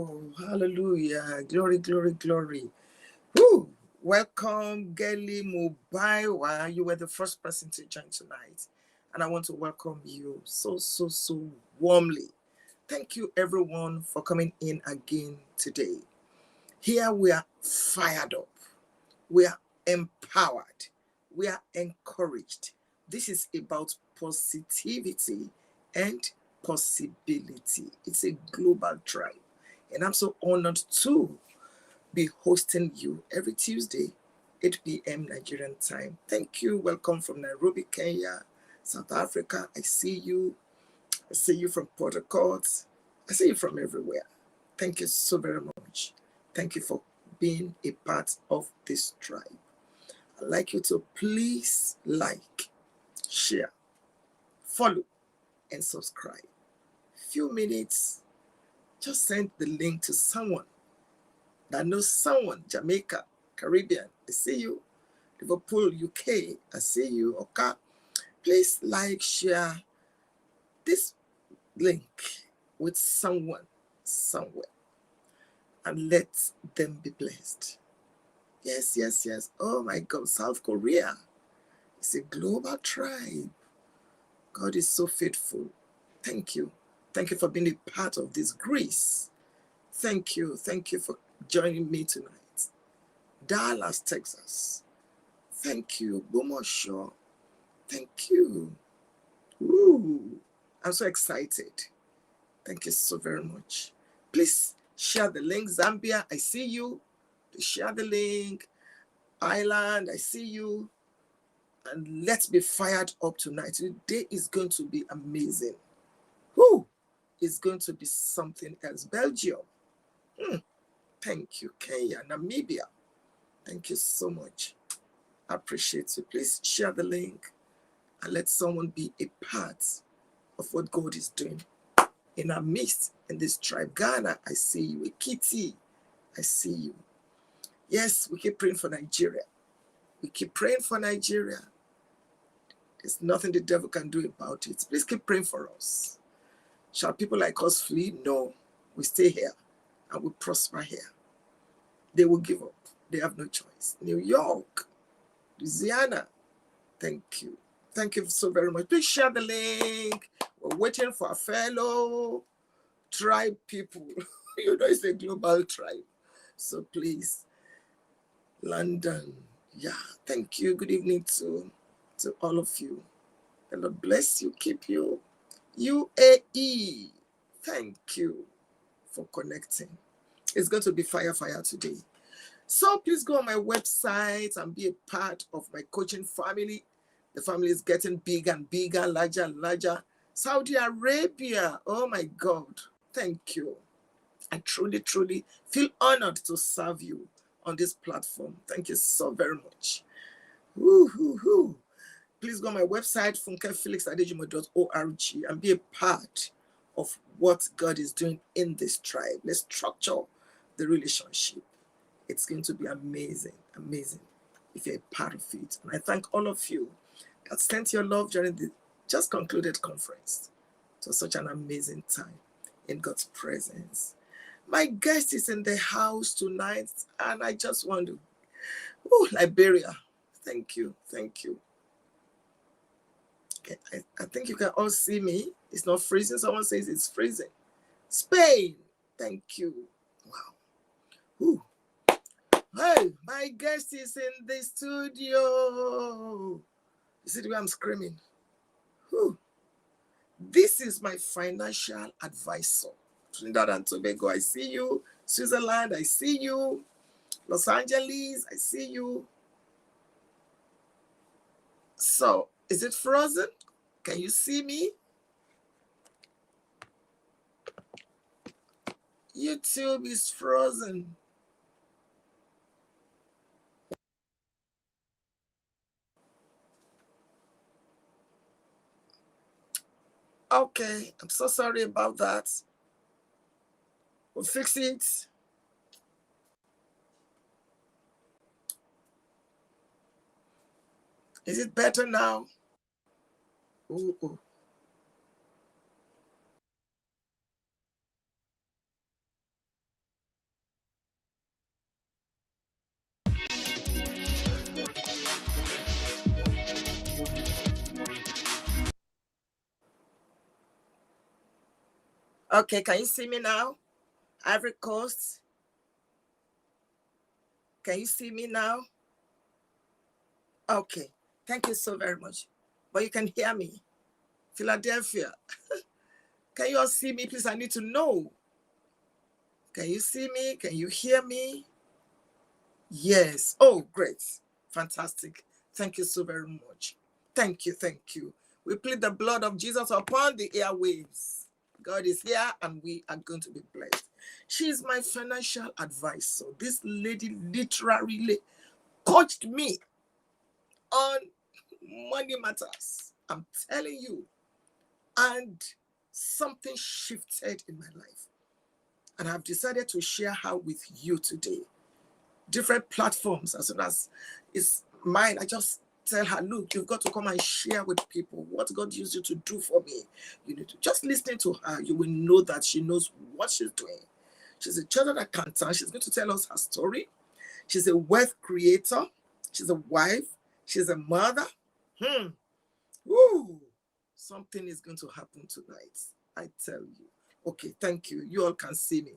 Oh, hallelujah. Glory, glory, glory. Woo! Welcome, Gelly Mubaiwa. You were the first person to join tonight. And I want to welcome you so warmly. Thank you, everyone, for coming in again today. Here we are fired up. We are empowered. We are encouraged. This is about positivity and possibility. It's a global tribe. And I'm so honored to be hosting you every Tuesday, 8 p.m. Nigerian time. Thank you. Welcome from Nairobi, Kenya, South Africa. I see you. I see you from Port Harcourt. I see you from everywhere. Thank you so very much. Thank you for being a part of this tribe. I'd like you to please like, share, follow, and subscribe. Few minutes, just send the link to someone that knows someone. Jamaica, Caribbean, I see you. Liverpool, UK, I see you. Okay, please like, share this link with someone somewhere and let them be blessed. Yes. Oh my God, South Korea. It's a global tribe. God is so faithful. Thank you. Thank you for being a part of this grace. Thank you. Thank you for joining me tonight. Dallas, Texas. Thank you. Bomosho. Thank you. Ooh, I'm so excited. Thank you so very much. Please share the link. Zambia, I see you. Please share the link. Ireland, I see you. And let's be fired up tonight. Today is going to be amazing. Who is going to be something else? Belgium. Thank you. Kenya, Namibia. Thank you so much. I appreciate you. Please share the link and let someone be a part of what God is doing in our midst in this tribe. Ghana, I see you. Ekiti, I see you. Yes, we keep praying for Nigeria. We keep praying for Nigeria. There's nothing the devil can do about it. Please keep praying for us. Shall people like us flee? No, we stay here and we prosper here. They will give up. They have no choice. New York, Louisiana, thank you. Thank you so very much. Please share the link. We're waiting for our fellow tribe people. You know, it's a global tribe. So please, London. Yeah, thank you. Good evening to all of you. The Lord bless you, keep you. UAE, thank you for connecting. It's going to be fire today. So please go on my website and be a part of my coaching family. The family is getting bigger and bigger, larger and larger. Saudi Arabia, oh my God, thank you. I truly feel honored to serve you on this platform. Thank you so very much. Woo. Please go on my website, funkefelix-adejumo.org, and be a part of what God is doing in this tribe. Let's structure the relationship. It's going to be amazing if you're a part of it. And I thank all of you that sent your love during the just concluded conference. It was such an amazing time in God's presence. My guest is in the house tonight, and I just want to, Liberia, thank you. Okay, I think you can all see me. It's not freezing. Someone says it's freezing. Spain, thank you. Wow. Ooh. Hey, my guest is in the studio. You see the way I'm screaming? Whew. This is my financial advisor. Trinidad and Tobago, I see you. Switzerland, I see you. Los Angeles, I see you. So, is it frozen? Can you see me? YouTube is frozen. Okay, I'm so sorry about that. We'll fix it. Is it better now? Ooh. Okay, can you see me now? Ivory Coast. Can you see me now? Okay, thank you so very much. But you can hear me. Philadelphia. Can you all see me, please? I need to know. Can you see me? Can you hear me? Yes. Oh, great. Fantastic. Thank you so very much. Thank you. Thank you. We plead the blood of Jesus upon the airwaves. God is here and we are going to be blessed. She is my financial advisor. This lady literally coached me on money matters. I'm telling you. And something shifted in my life. And I've decided to share her with you today. Different platforms, as soon as it's mine, I just tell her, look, you've got to come and share with people what God used you to do for me. You need to just listen to her. You will know that she knows what she's doing. She's a chartered accountant. She's going to tell us her story. She's a wealth creator. She's a wife. She's a mother. Woo! Something is going to happen tonight. I tell you. Okay, thank you. You all can see me.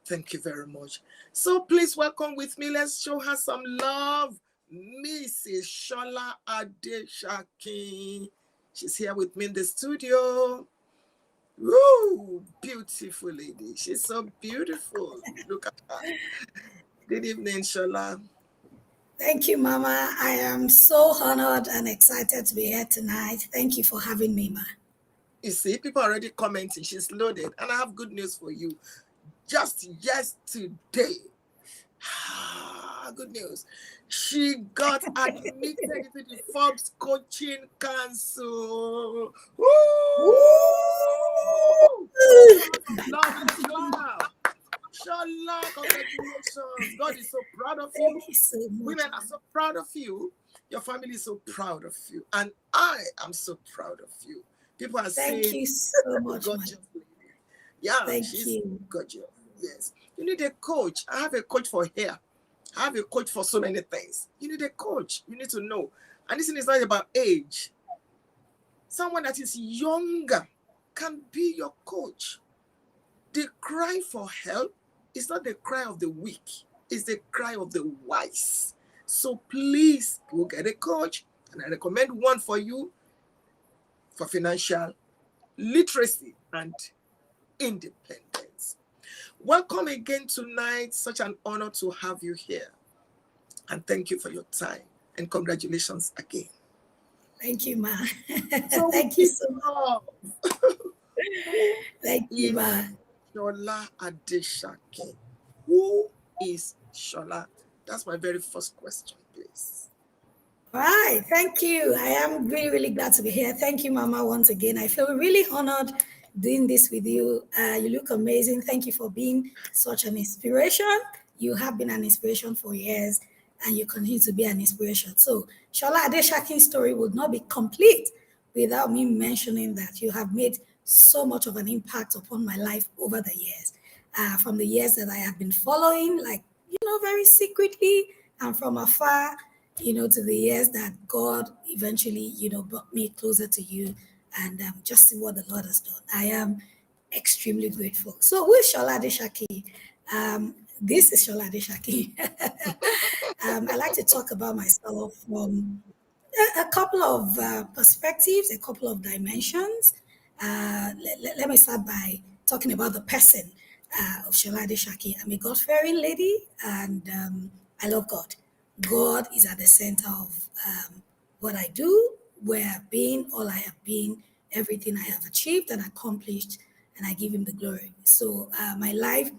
Thank you very much. So please welcome with me. Let's show her some love. Mrs. Sola Adesakin. She's here with me in the studio. Woo! Beautiful lady. She's so beautiful. Look at her. Good evening, Sola. Thank you, Mama. I am so honored and excited to be here tonight. Thank you for having me, Ma. You see, people are already commenting. She's loaded. And I have good news for you. Just yesterday, good news, she got admitted into the Forbes Coaching Council. Woo! Shola, congratulations. God is so proud of you. Thank you so much. Women are so proud of you. Your family is so proud of you. And I am so proud of you. People are saying, thank you so much, gorgeous lady. Yeah, she's gorgeous. Yes. You need a coach. I have a coach for hair. I have a coach for so many things. You need a coach. You need to know. And this thing is not about age. Someone that is younger can be your coach. The cry for help is not the cry of the weak. It's the cry of the wise. So please go get a coach. And I recommend one for you for financial literacy and independence. Welcome again tonight. Such an honor to have you here. And thank you for your time. And congratulations again. Thank you, Ma. So thank you so much. Thank you, Ma. Sola Adesakin. Who is Sola? That's my very first question, please. Right. Thank you. I am really, really glad to be here. Thank you, Mama, once again. I feel really honored doing this with you. You look amazing. Thank you for being such an inspiration. You have been an inspiration for years, and you continue to be an inspiration. So, Sola Adesakin's story would not be complete without me mentioning that you have made so much of an impact upon my life over the years. From the years that I have been following, like, very secretly and from afar, to the years that God eventually, brought me closer to you, and just see what the Lord has done. I am extremely grateful. So, who is Sola Adesakin? This is Sola Adesakin. I like to talk about myself from a couple of perspectives, a couple of dimensions. Let me start by talking about the person of Sola Adesakin. I'm a God-fearing lady, and I love God. God is at the center of what I do, where I've been, all I have been, everything I have achieved and accomplished, and I give Him the glory. So my life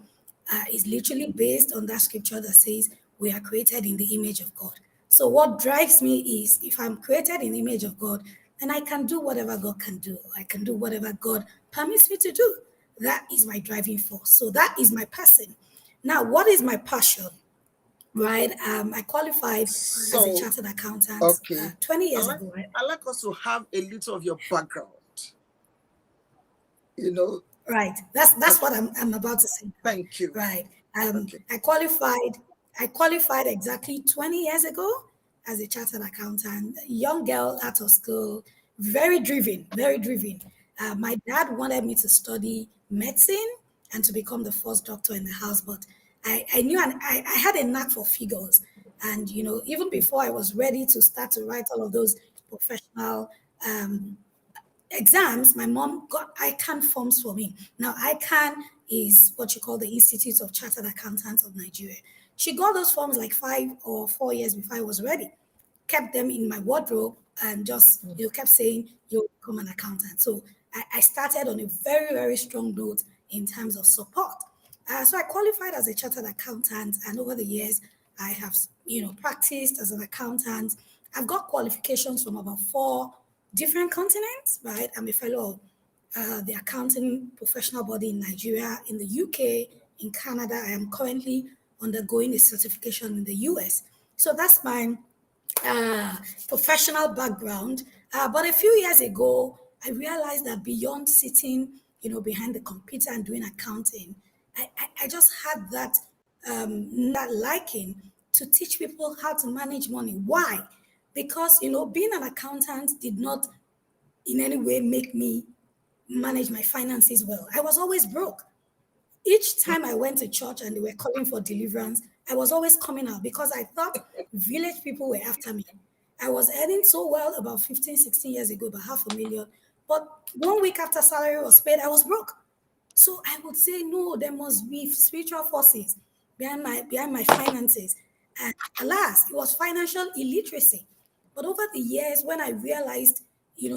is literally based on that scripture that says we are created in the image of God. So what drives me is if I'm created in the image of God, then I can do whatever God can do. I can do whatever God permits me to do. That is my driving force. So that is my person. Now, what is my passion? Right. I qualified as a chartered accountant 20 years ago. Right? I like us to have a little of your background. Right. That's what I'm about to say. Thank you. Right. I qualified exactly 20 years ago as a chartered accountant, young girl out of school, very driven, very driven. My dad wanted me to study medicine and to become the first doctor in the house, but I knew, and I had a knack for figures. And, even before I was ready to start to write all of those professional exams, my mom got ICANN forms for me. Now, ICANN is what you call the Institute of Chartered Accountants of Nigeria. She got those forms like 5 or 4 years before I was ready, kept them in my wardrobe, and just kept saying you'll become an accountant. So I started on a very, very strong note in terms of support. So I qualified as a chartered accountant, and over the years, I have practiced as an accountant. I've got qualifications from about 4 different continents, right? I'm a fellow of the accounting professional body in Nigeria, in the UK, in Canada. I am currently undergoing a certification in the US. So that's my uh, professional background. But a few years ago, I realized that beyond sitting, behind the computer and doing accounting, I just had that liking to teach people how to manage money. Why? Because being an accountant did not in any way make me manage my finances well. I was always broke. Each time I went to church and they were calling for deliverance, I was always coming out because I thought village people were after me. I was earning so well about 15, 16 years ago, about 500,000. But 1 week after salary was paid, I was broke. So I would say, no, there must be spiritual forces behind my finances. And alas, it was financial illiteracy. But over the years, when I realized,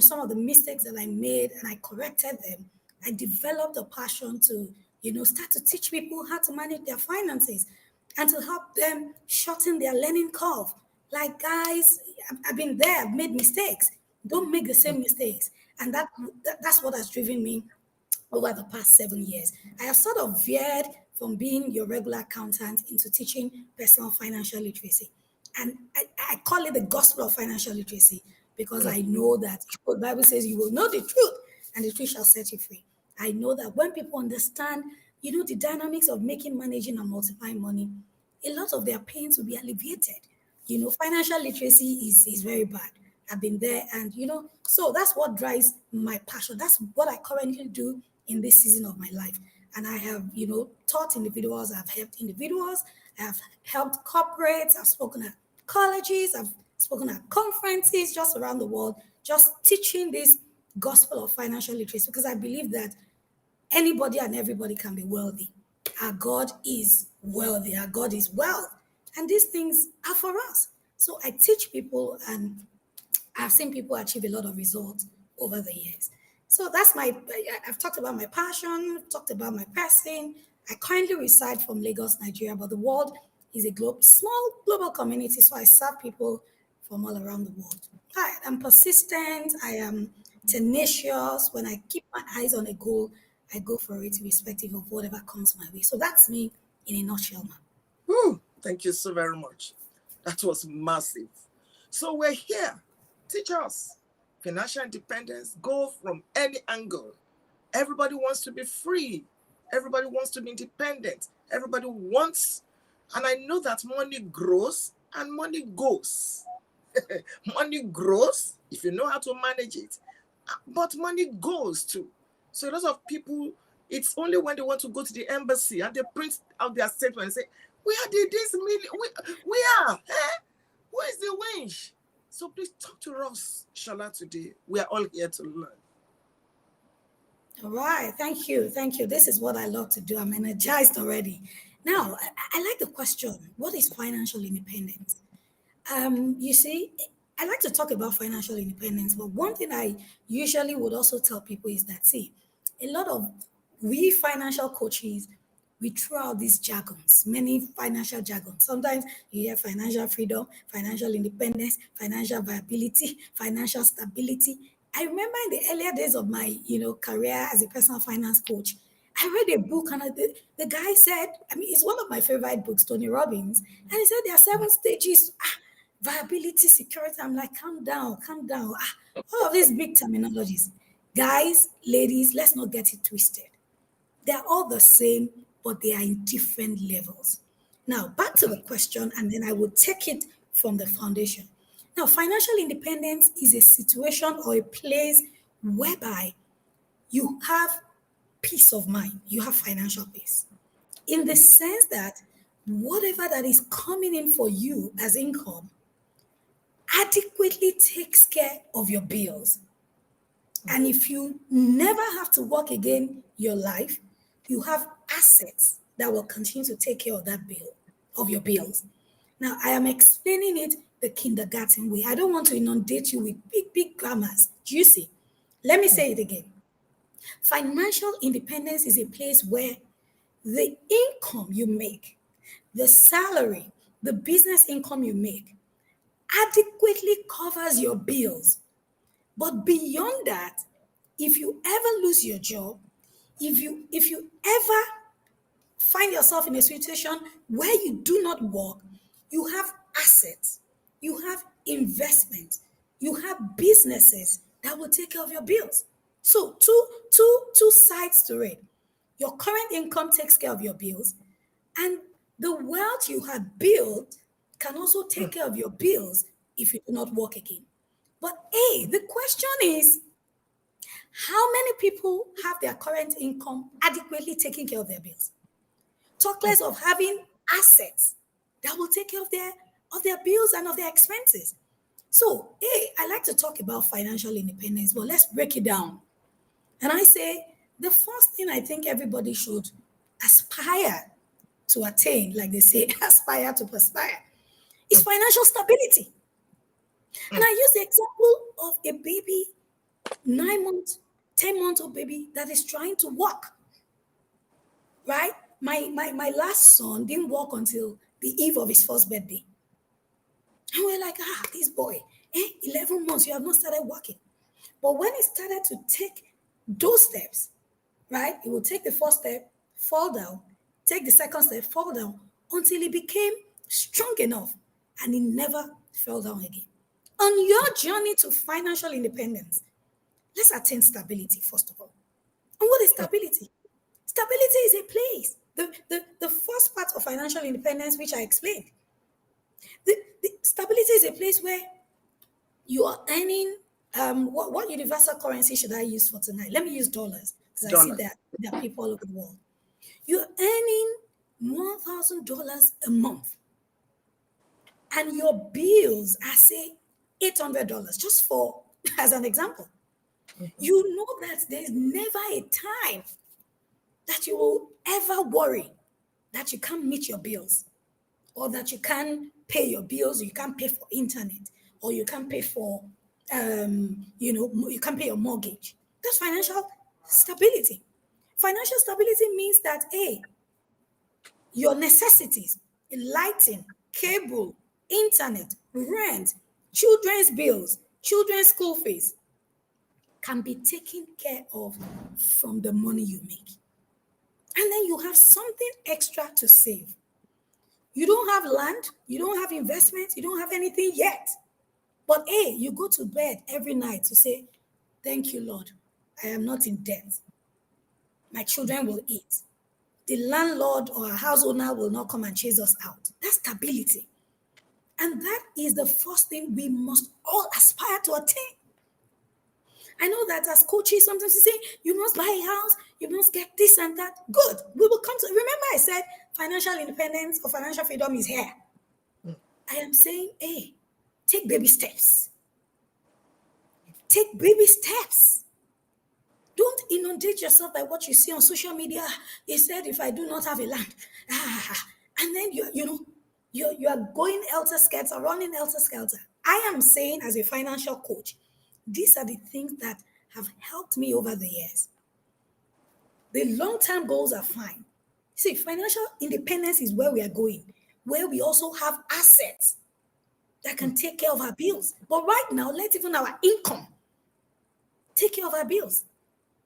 some of the mistakes that I made and I corrected them, I developed a passion to, start to teach people how to manage their finances and to help them shorten their learning curve. Like, guys, I've been there, I've made mistakes. Don't make the same mistakes. And that's what has driven me over the past 7 years. I have sort of veered from being your regular accountant into teaching personal financial literacy. And I call it the gospel of financial literacy because I know that the Bible says you will know the truth and the truth shall set you free. I know that when people understand, the dynamics of making, managing, and multiplying money, a lot of their pains will be alleviated. Financial literacy is very bad. I've been there, and so that's what drives my passion. That's what I currently do in this season of my life. And I have, taught individuals, I've helped individuals, I've helped corporates, I've spoken at colleges, I've spoken at conferences just around the world, just teaching this gospel of financial literacy because I believe that anybody and everybody can be wealthy. Our God is wealthy. Our God is wealth. And these things are for us. So I teach people, and I've seen people achieve a lot of results over the years. So I've talked about my passion, talked about my person. I currently reside from Lagos, Nigeria, but the world is a small global community. So I serve people from all around the world. I'm persistent. I am tenacious. When I keep my eyes on a goal, I go for it, irrespective of whatever comes my way. So that's me in a nutshell, ma'am. Whew, thank you so very much. That was massive. So we're here. Teach us. Financial independence, go from any angle. Everybody wants to be free. Everybody wants to be independent. Everybody wants, and I know that money grows and money goes. Money grows if you know how to manage it, but money goes too. So a lot of people, it's only when they want to go to the embassy and they print out their statement and say, where did this million, where? Eh? Who is the winch? So please talk to us, Shola, today. We are all here to learn. All right. Thank you. Thank you. This is what I love to do. I'm energized already. Now, I like the question, what is financial independence? You see, I like to talk about financial independence, but one thing I usually would also tell people is that, see, a lot of we financial coaches, we throw out these jargons, many financial jargons. Sometimes you hear financial freedom, financial independence, financial viability, financial stability. I remember in the earlier days of my, career as a personal finance coach, I read a book and the guy said, I mean, it's one of my favorite books, Tony Robbins, and he said there are 7 stages. Viability, security. I'm like, calm down, calm down. All of these big terminologies. Guys, ladies, let's not get it twisted. They're all the same, but they are in different levels. Now, back to the question, and then I will take it from the foundation. Now, financial independence is a situation or a place whereby you have peace of mind, you have financial peace. In the sense that whatever that is coming in for you as income adequately takes care of your bills. And if you never have to work again your life, you have assets that will continue to take care of that bill, of your bills. Now, I am explaining it the kindergarten way. I don't want to inundate you with big, big grammars. Do you see? Let me say it again. Financial independence is a place where the income you make, the salary, the business income you make, adequately covers your bills. But beyond that, if you ever lose your job, if you ever find yourself in a situation where you do not work, you have assets, you have investments, you have businesses that will take care of your bills. So two sides to it. Your current income takes care of your bills, and the wealth you have built can also take care of your bills if you do not work again. But the question is, how many people have their current income adequately taking care of their bills? Talk less of having assets that will take care of their bills and of their expenses. So, I like to talk about financial independence, but let's break it down. And I say the first thing I think everybody should aspire to attain, like they say, aspire to perspire, is financial stability. And I use the example of a baby, 9 months, 10-month-old baby that is trying to walk, right? My last son didn't walk until the eve of his first birthday. And we're like, this boy, 11 months, you have not started walking. But when he started to take those steps, right, he would take the first step, fall down, take the second step, fall down, until he became strong enough and he never fell down again. On your journey to financial independence, let's attain stability, first of all. And what is stability? Stability is a place. The first part of financial independence, which I explained, the stability is a place where you are earning. What universal currency should I use for tonight? Let me use dollars because I see Dollars. that there are people all over the world. You're earning $1,000 a month, and your bills are say $800. Just for as an example, you know that there's never a time that you will ever worry that you can't meet your bills, or that you can't pay your bills, or you can't pay for internet, or you can't pay for, you can't pay your mortgage. That's financial stability. Financial stability means that, your necessities, lighting, cable, internet, rent, children's bills, children's school fees can be taken care of from the money you make. And then you have something extra to save. You don't have land, you don't have investment, you don't have anything yet. But you go to bed every night to say, thank you, Lord. I am not in debt. My children will eat. The landlord or a house owner will not come and chase us out. That's stability. And that is the first thing we must all aspire to attain. I know that as coaches, sometimes we say, you must buy a house, you must get this and that. Good. We will come to, remember I said financial independence or financial freedom is here. I am saying, take baby steps. Take baby steps. Don't inundate yourself by what you see on social media. He said, if I do not have a land, and then you are going elter skelter, running elter skelter. I am saying, as a financial coach, these are the things that have helped me over the years. The long-term goals are fine. See, financial independence is where we are going, where we also have assets that can take care of our bills. But right now, let even our income take care of our bills.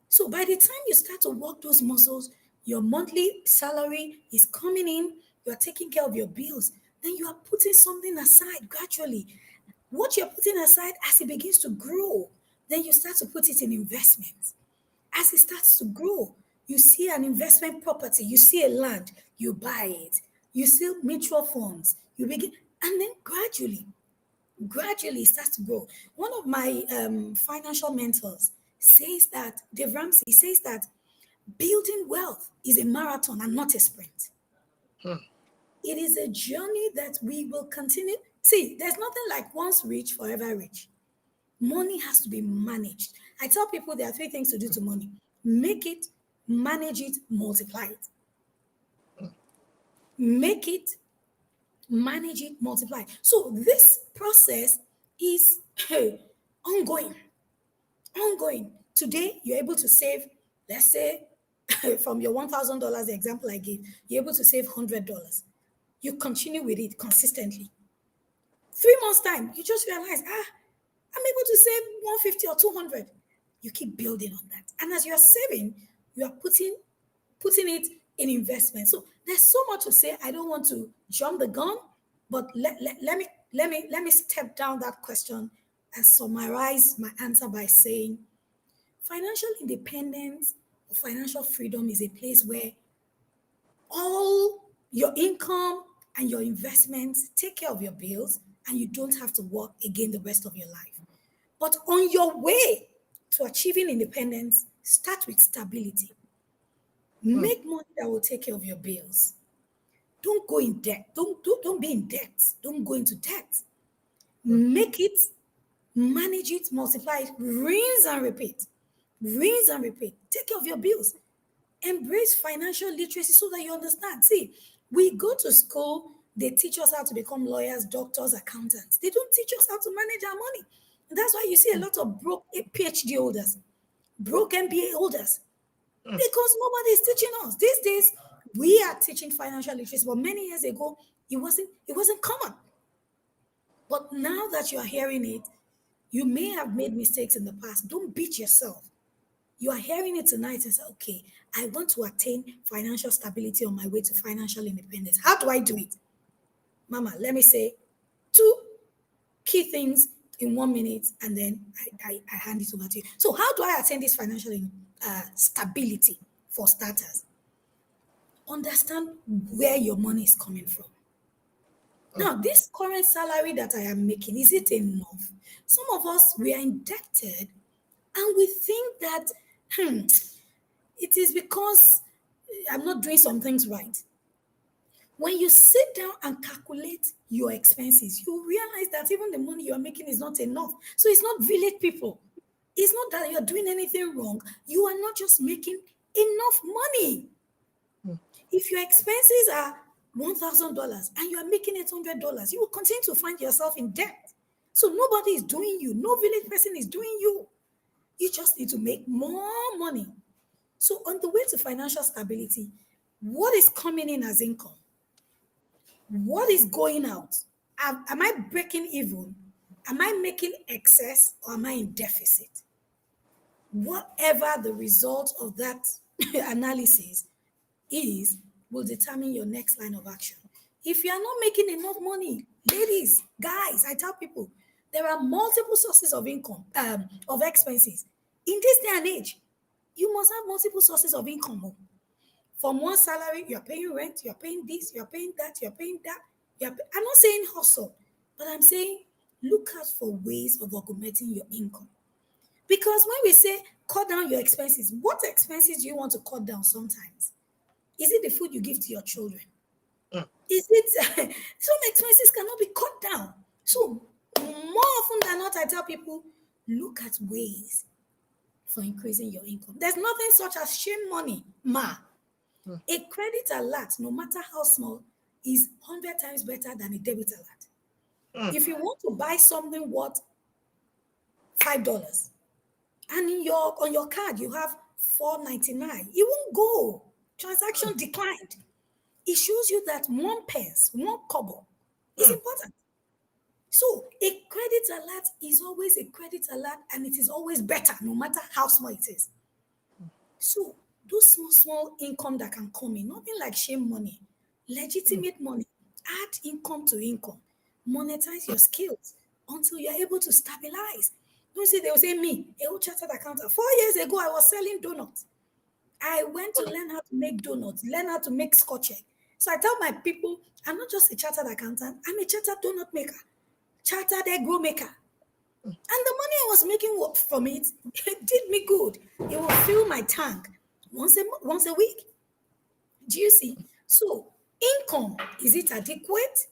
So by the time you start to work those muscles, your monthly salary is coming in, you're taking care of your bills, then you are putting something aside gradually. What you're putting aside, as it begins to grow, then you start to put it in investments. As it starts to grow, you see an investment property, you see a land, you buy it. You see mutual funds, you begin, and then gradually it starts to grow. One of my financial mentors says that, Dave Ramsey says that building wealth is a marathon and not a sprint. Hmm. It is a journey that we will continue. See, there's nothing like once rich, forever rich. Money has to be managed. I tell people there are three things to do to money: make it, manage it, multiply it. Make it, manage it, multiply. So this process is ongoing. Ongoing. Today, you're able to save, let's say, from your $1,000, the example I gave, you're able to save $100. You continue with it consistently. 3 months' time, you just realize, I'm able to save 150 or 200. You keep building on that. And as you're saving, you are putting it in investment. So there's so much to say. I don't want to jump the gun, but let me step down that question and summarize my answer by saying financial independence or financial freedom is a place where all your income and your investments take care of your bills and you don't have to work again the rest of your life. But on your way to achieving independence, start with stability. Hmm. Make money that will take care of your bills. Don't go in debt. Don't be in debt. Don't go into debt. Hmm. Make it, manage it, multiply it, rinse and repeat. Rinse and repeat. Take care of your bills. Embrace financial literacy so that you understand. See, we go to school, they teach us how to become lawyers, doctors, accountants. They don't teach us how to manage our money. And that's why you see a lot of broke PhD holders, broke MBA holders, Hmm. because nobody is teaching us. These days, we are teaching financial literacy, but many years ago, it wasn't common. But now that you are hearing it, you may have made mistakes in the past. Don't beat yourself. You are hearing it tonight and say, okay, I want to attain financial stability on my way to financial independence. How do I do it? Mama, let me say two key things in 1 minute and then I hand it over to you. So, how do I attain this financial stability for starters? Understand where your money is coming from. Hmm. Now, this current salary that I am making, is it enough? Some of us, we are indebted and we think that hmm, it is because I'm not doing some things right. When you sit down and calculate your expenses, you realize that even the money you're making is not enough. So it's not village people. It's not that you're doing anything wrong. You are not just making enough money. Hmm. If your expenses are $1,000 and you are making $800, you will continue to find yourself in debt. So nobody is doing you. No village person is doing you. You just need to make more money. So on the way to financial stability, what is coming in as income? What is going out? Am I breaking even? Am I making excess or am I in deficit? Whatever the result of that analysis is, will determine your next line of action. If you are not making enough money, ladies, guys, I tell people there are multiple sources of income, of expenses. In this day and age, you must have multiple sources of income. Oh. From one salary, you're paying rent, you're paying this, you're paying that, you're paying that. I'm not saying hustle, but I'm saying look out for ways of augmenting your income. Because when we say cut down your expenses, what expenses do you want to cut down sometimes? Is it the food you give to your children? Hmm. Is it some expenses cannot be cut down? So more often than not, I tell people look at ways for increasing your income. There's nothing such as shame money, ma. Hmm. A credit alert, no matter how small, is 100 times better than a debit alert. Hmm. If you want to buy something worth $5 and in your on your card you have 4.99, it won't go. Transaction declined. It shows you that one pence, one kobo is Hmm. important. So a credit alert is always a credit alert and it is always better no matter how small it is. So those small income that can come in, nothing like shame money, legitimate money, add income to income, monetize your skills until you're able to stabilize. Don't see they will say me, a whole chartered accountant. 4 years ago, I was selling donuts. I went to learn how to make donuts, learn how to make scotch egg. So I tell my people, I'm not just a chartered accountant, I'm a chartered donut maker, chartered egg roll maker. And the money I was making from it, it did me good. It will fill my tank once a week. Do you see? So, income, is it adequate?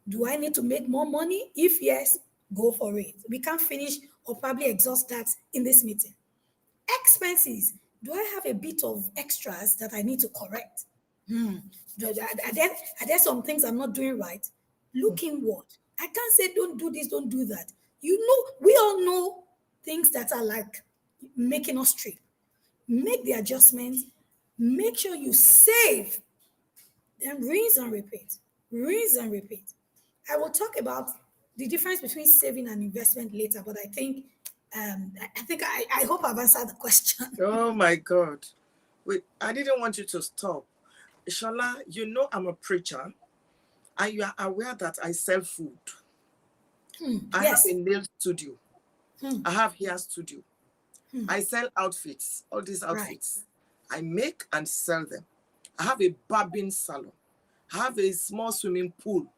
Do I need to make more money? If yes, go for it. We can't finish or probably exhaust that in this meeting. Expenses, do I have a bit of extras that I need to correct? Are there some things I'm not doing right? Look inward. I can't say don't do this, don't do that. We all know things that are like making us trip. Make the adjustments. Make sure you save. Then rinse and repeat. Rinse and repeat. I will talk about the difference between saving and investment later, but I hope I've answered the question. Oh my God. Wait, I didn't want you to stop. Shola, you know I'm a preacher, and you are aware that I sell food. I have a Yes. nail studio. I have hair studio. I sell outfits, all these Right. outfits. I make and sell them. I have a barbing salon. I have a small swimming pool.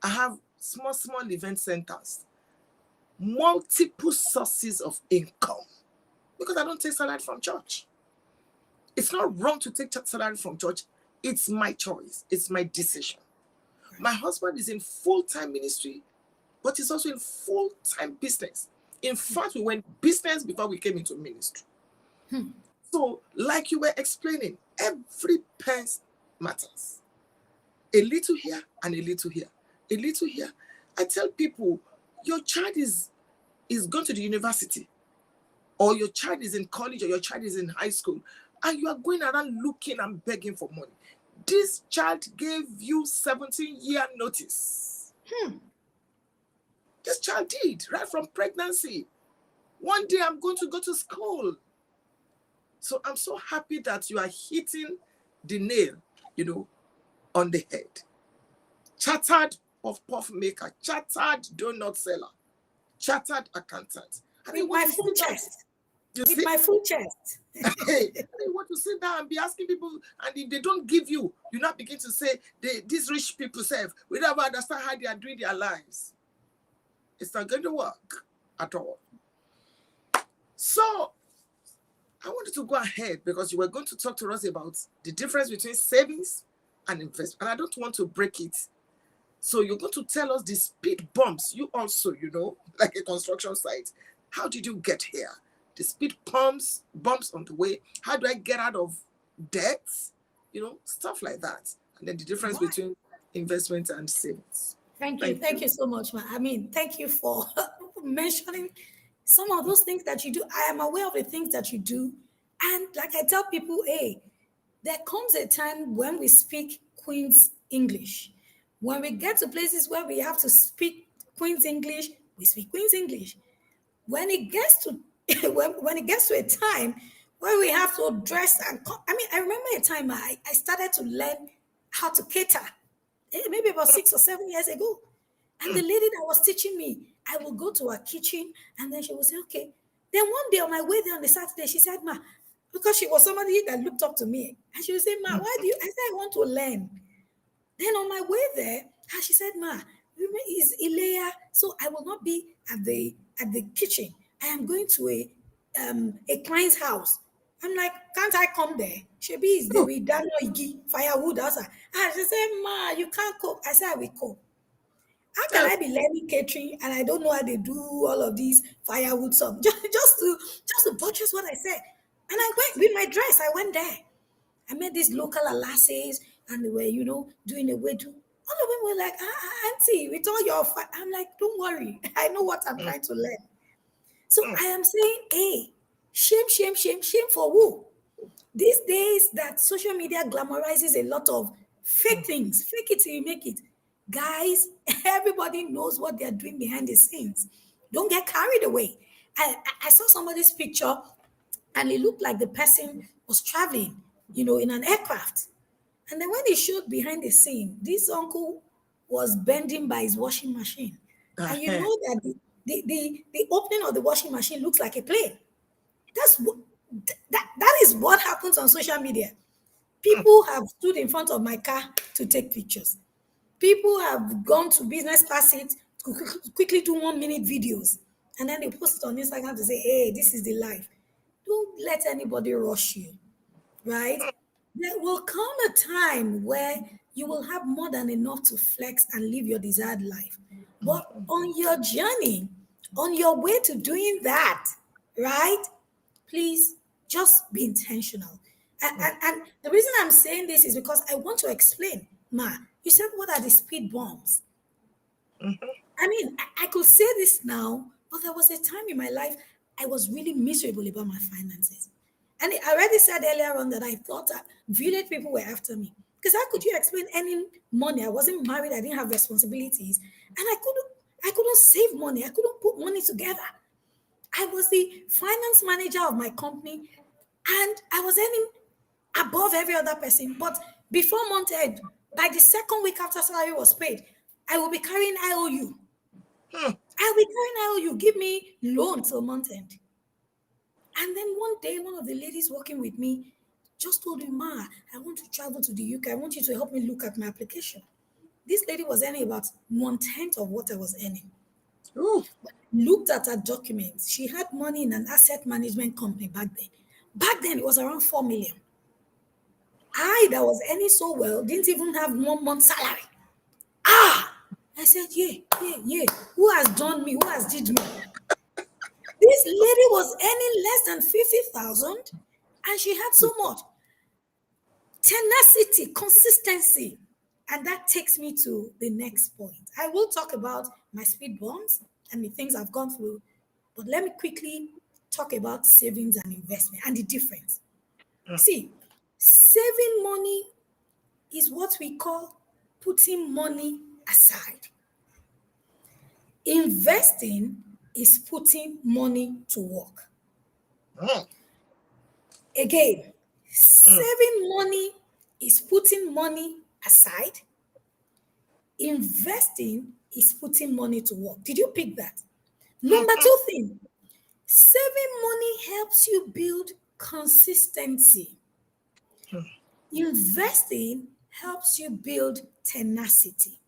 I have small event centers. Multiple sources of income. Because I don't take salary from church. It's not wrong to take salary from church. It's my choice. It's my decision. My husband is in full-time ministry, but he's also in full-time business. In fact, we went business before we came into ministry. So, like you were explaining, every pence matters. A little here and a little here. A little here. I tell people, your child is going to the university, or your child is in college, or your child is in high school, and you are going around looking and begging for money. This child gave you 17-year notice. This child did, right from pregnancy. One day I'm going to go to school. So I'm so happy that you are hitting the nail, on the head. Chartered puff maker, chartered donut seller, chartered accountant. And With you want my to full sit down. chest. You With see? my full chest. Hey, you want to sit down and be asking people, and if they don't give you, you now begin to say, these rich people say, we never understand how they are doing their lives. It's not going to work at all. So I wanted to go ahead because you were going to talk to us about the difference between savings and investment. And I don't want to break it. So you're going to tell us the speed bumps. You also, like a construction site. How did you get here? The speed bumps on the way. How do I get out of debt? Stuff like that. And then the difference Right. between investment and savings. Thank you. Thank Thank you. you so much, man. Thank you for mentioning some of those things that you do. I am aware of the things that you do. And like I tell people, hey, there comes a time when we speak Queen's English. When we get to places where we have to speak Queen's English, we speak Queen's English. When it gets to when it gets to a time where we have to dress I remember a time I started to learn how to cater, maybe about 6 or 7 years ago. And the lady that was teaching me, I will go to her kitchen and then she will say, okay. Then one day on my way there on the Saturday, she said, Ma, because she was somebody that looked up to me. And she would say, Ma, why do you? I said, I want to learn. Then on my way there, she said, Ma, is Ilea, so I will not be at the kitchen. I am going to a client's house. I'm like, can't I come there? She is there Oh, with Dano Igi, firewood outside. And she said, Ma, you can't cook. I said, I will cook. How can tell I be learning catering and I don't know how they do all of these firewood stuff? Just to buttress what I said. And I went with my dress, I went there. I met these local lasses and they were, doing a way to. All of them were like, Auntie, with all your I'm like, don't worry. I know what I'm trying to learn. So I am saying, hey, shame, shame, shame, shame for who? These days that social media glamorizes a lot of fake things. Fake it till you make it. Guys, everybody knows what they're doing behind the scenes. Don't get carried away. I saw somebody's picture and it looked like the person was traveling, in an aircraft. And then when he showed behind the scene, this uncle was bending by his washing machine. And you know that the opening of the washing machine looks like a plane. That's what that is what happens on social media. People have stood in front of my car to take pictures. People have gone to business class seats to quickly do 1 minute videos. And then they post it on Instagram to say, hey, this is the life. Don't let anybody rush you, right? There will come a time where you will have more than enough to flex and live your desired life. But on your journey, on your way to doing that, right? Please just be intentional. And the reason I'm saying this is because I want to explain. Ma, you said, what are the speed bumps? I mean, I could say this now, but there was a time in my life I was really miserable about my finances. And I already said earlier on that I thought that village people were after me. Because how could you explain any money? I wasn't married, I didn't have responsibilities, and I couldn't save money, I couldn't put money together. I was the finance manager of my company, and I was earning above every other person. But before month end, by the second week after salary was paid, I will be carrying IOU. I'll be carrying IOU. Give me loan till month end. And then one day, one of the ladies working with me just told me, Ma, I want to travel to the UK. I want you to help me look at my application. This lady was earning about one tenth of what I was earning. Ooh. Looked at her documents. She had money in an asset management company back then. Back then, it was around 4 million. I, that was earning so well, didn't even have 1 month salary. Ah! I said, yeah, yeah, yeah. Who has done me? Who has did me? This lady was earning less than 50,000 and she had so much tenacity, consistency. And that takes me to the next point. I will talk about my speed bumps and the things I've gone through, but let me quickly talk about savings and investment and the difference. See, saving money is what we call putting money aside. Investing is putting money to work. Mm. Again, saving money is putting money aside. Investing is putting money to work. Did you pick that? Number two thing, saving money helps you build consistency. Investing helps you build tenacity.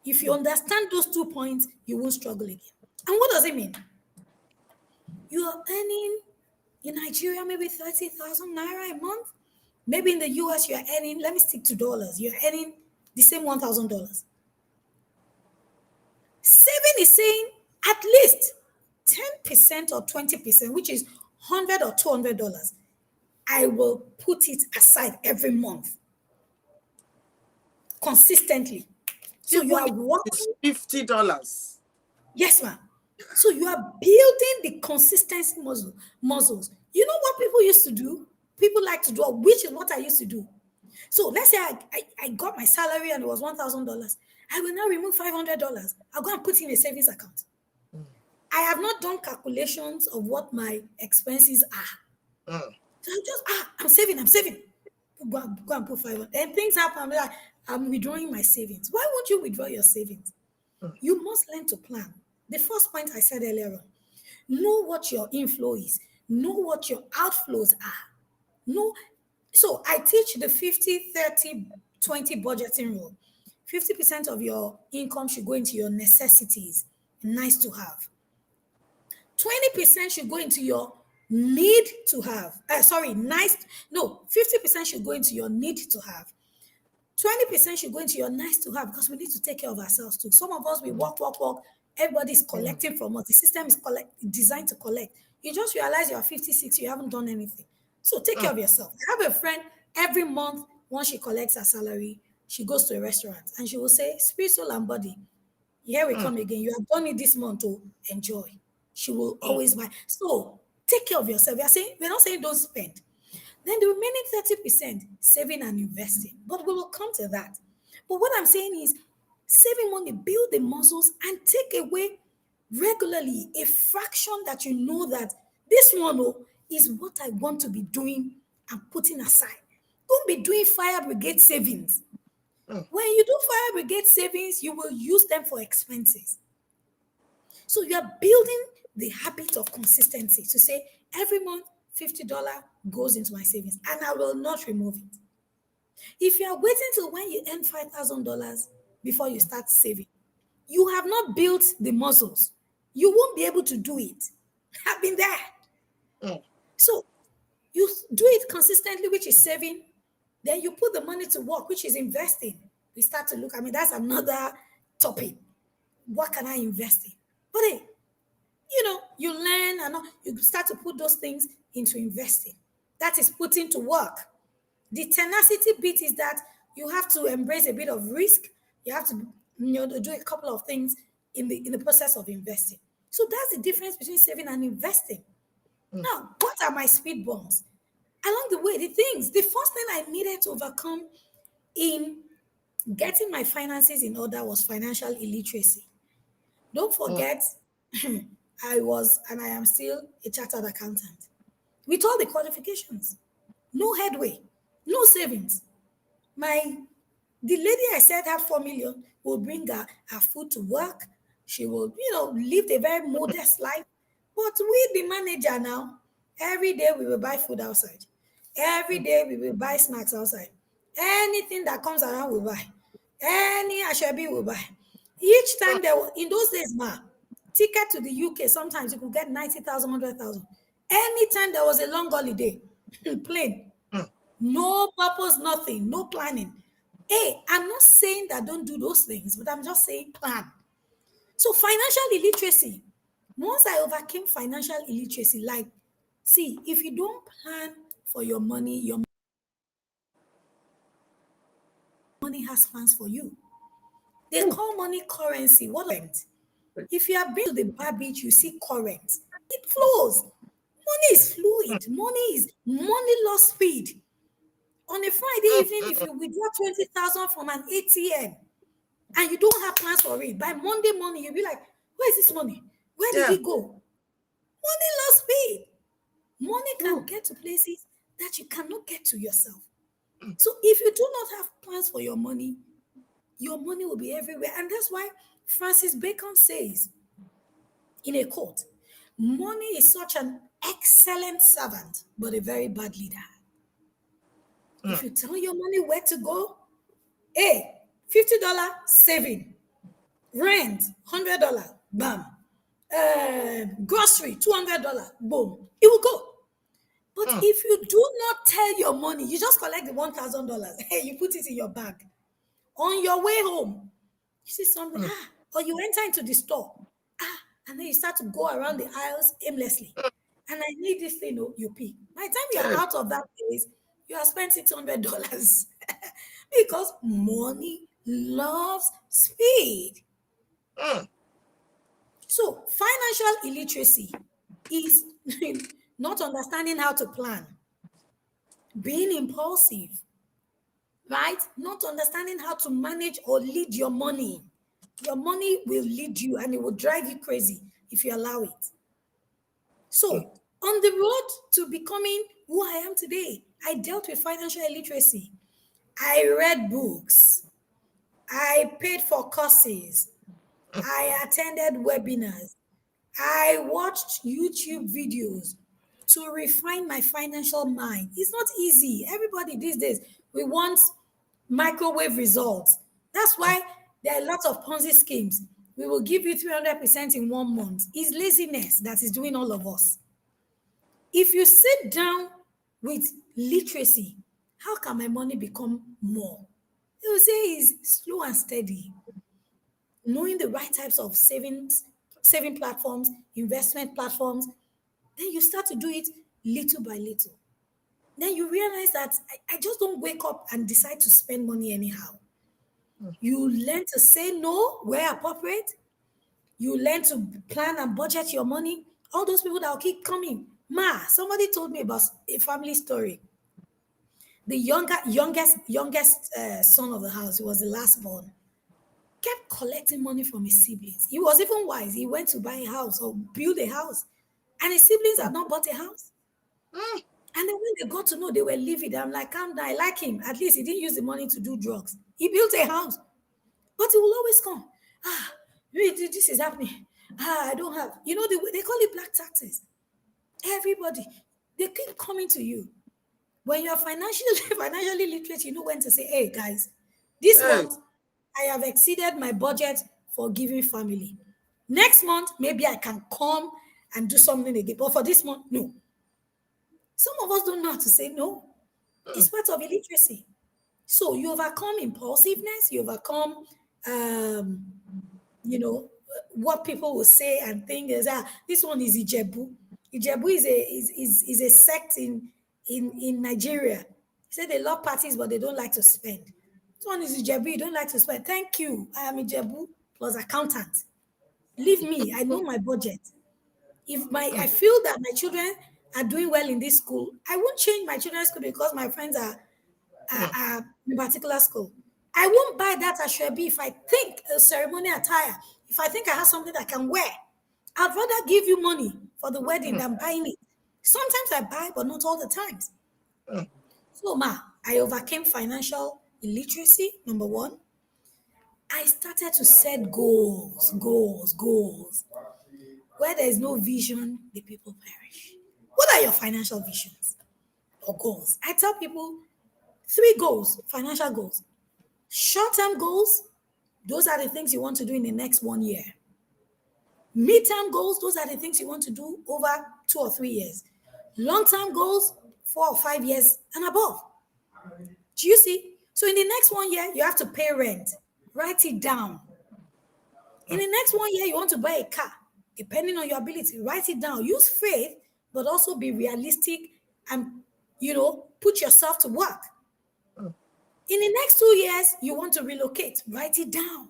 If you understand those 2 points, you won't struggle again. And what does it mean? You are earning in Nigeria maybe 30,000 naira a month. Maybe in the US, you're earning, let me stick to dollars, you're earning the same $1,000. Saving is saying at least 10% or 20%, which is $100 or $200. I will put it aside every month consistently. So you Even are if it's working. $50. Yes, ma'am. So you are building the consistency muscles. You know what people used to do? People like to do, which is what I used to do. So let's say I got my salary and it was $1,000. I will now remove $500. I'll go and put in a savings account. I have not done calculations of what my expenses are. Mm. So I'm just, I'm saving, I'm saving. Go and put 500. Then things happen. I'm like, I'm withdrawing my savings. Why won't you withdraw your savings? You must learn to plan. The first point I said earlier on, know what your inflow is, know what your outflows are. Know. So I teach the 50-30-20 budgeting rule. 50% of your income should go into your necessities, nice to have. 20% should go into your need to have. Sorry, nice. No, 50% should go into your need to have. 20% should go into your nice to have because we need to take care of ourselves too. Some of us, we work. Everybody's collecting from us. The system is designed to collect. You just realize you're 56, you haven't done anything. So take care of yourself. I have a friend, every month, once she collects her salary, she goes to a restaurant and she will say, Spirit, soul, and body, here we come again. You have done it this month to enjoy. She will always buy. So take care of yourself. We're not saying don't spend. Then the remaining 30%, saving and investing. But we will come to that. But what I'm saying is saving money, build the muscles and take away regularly a fraction that you know that this one is what I want to be doing and putting aside. Don't be doing fire brigade savings. When you do fire brigade savings, you will use them for expenses. So you are building the habit of consistency to say every month $50 goes into my savings and I will not remove it. If you are waiting till when you earn $5,000 before you start saving, you have not built the muscles. you won't be able to do it. I've been there. mm, So you do it consistently, which is saving. Then you put the money to work, which is investing. We start to look, I mean, that's another topic. What can I invest in? But hey, you learn and you start to put those things into investing. That is putting to work. The tenacity bit is that you have to embrace a bit of risk. You have to do a couple of things in the process of investing. So that's the difference between saving and investing. mm, Now, what are my speed bumps? Along the way, the first thing I needed to overcome in getting my finances in order was financial illiteracy. Don't mm, forget, I was and I am still a chartered accountant with all the qualifications, no headway, no savings. My the lady I said had 4 million will bring her food to work. She will, live a very modest life. But with the manager now, every day we will buy food outside. Every mm, day we will buy snacks outside. Anything that comes around we buy. Any ashebi we buy. Each time there was, in those days, ticket to the UK, sometimes you could get 90,000, 100,000. Anytime there was a long holiday, plane, mm, no purpose, nothing, no planning. Hey, I'm not saying that don't do those things, but I'm just saying plan. So financial illiteracy. Once I overcame financial illiteracy, like, see, if you don't plan for your money has plans for you. They mm. call money currency. What current? If you have been to the bar beach, you see current. It flows. Money is fluid. Money lost speed. On a Friday Mm, evening, if mm, you withdraw 20,000 from an ATM and you don't have plans for it, by Monday morning, you'll be like, where is this money? Where did yeah. it go? Money lost speed. Money can Ooh, get to places that you cannot get to yourself. So if you do not have plans for your money will be everywhere. And that's why Francis Bacon says in a quote, money is such an excellent servant, but a very bad leader. If mm, you tell your money where to go, hey, $50 saving, rent $100, bam. Grocery $200, boom. It will go. But mm, if you do not tell your money, you just collect the $1,000. Hey, you put it in your bag. On your way home, you see something, mm. or you enter into the store, and then you start to go around the aisles aimlessly. And I need this thing, oh, you pick. By the time you're Hey, out of that place, you have spent $600 because money loves speed. mm, So, financial illiteracy is not understanding how to plan, being impulsive, right? Not understanding how to manage or lead your money. Your money will lead you and it will drive you crazy if you allow it. mm, So, on the road to becoming who I am today, I dealt with financial illiteracy. I read books, I paid for courses, I attended webinars, I watched YouTube videos to refine my financial mind. It's not easy. Everybody these days, we want microwave results. That's why there are lots of Ponzi schemes. We will give you 300% in 1 month. It's laziness that is doing all of us. If you sit down with literacy, how can my money become more? They will say it's slow and steady. Knowing the right types of saving platforms, investment platforms, then you start to do it little by little. Then you realize that I just don't wake up and decide to spend money anyhow. You learn to say no where appropriate. You learn to plan and budget your money. All those people that will keep coming. Somebody told me about a family story. The youngest son of the house, he was the last born, kept collecting money from his siblings. He was even wise. He went to buy a house or build a house, and his siblings had not bought a house. mm. And then when they got to know they were living, I'm like, calm down. I like him. At least he didn't use the money to do drugs. He built a house, but he will always come. This is happening. I don't have. They call it black taxes. Everybody, they keep coming to you. When you're financially financially literate, you know when to say, hey guys, this Hey, month I have exceeded my budget for giving family. Next month, maybe I can come and do something again. But for this month, no. Some of us don't know how to say no. It's part of illiteracy. So you overcome impulsiveness, you overcome, um, what people will say and think is, this one is Ijebu. Ijebu is a sect in Nigeria. He said they love parties, but they don't like to spend. This one is Ijebu, you don't like to spend. Thank you. I am Ijebu plus accountant. Leave me. I know my budget. If I feel that my children are doing well in this school, I won't change my children's school because my friends are in a particular school. I won't buy that Ashwebi if I think a ceremony attire, if I think I have something I can wear. I'd rather give you money for the wedding than buying it. Sometimes I buy, but not all the times. So, I overcame financial illiteracy, number one. I started to set goals, goals, goals. Where there is no vision, the people perish. What are your financial visions or goals? I tell people 3 goals, financial goals. Short-term goals, those are the things you want to do in the next 1 year. Mid-term goals, those are the things you want to do over 2 or 3 years. Long-term goals, 4 or 5 years and above. Do you see? So in the next 1 year, you have to pay rent. Write it down. In the next 1 year, you want to buy a car. Depending on your ability, write it down. Use faith, but also be realistic and, put yourself to work. In the next 2 years, you want to relocate. Write it down.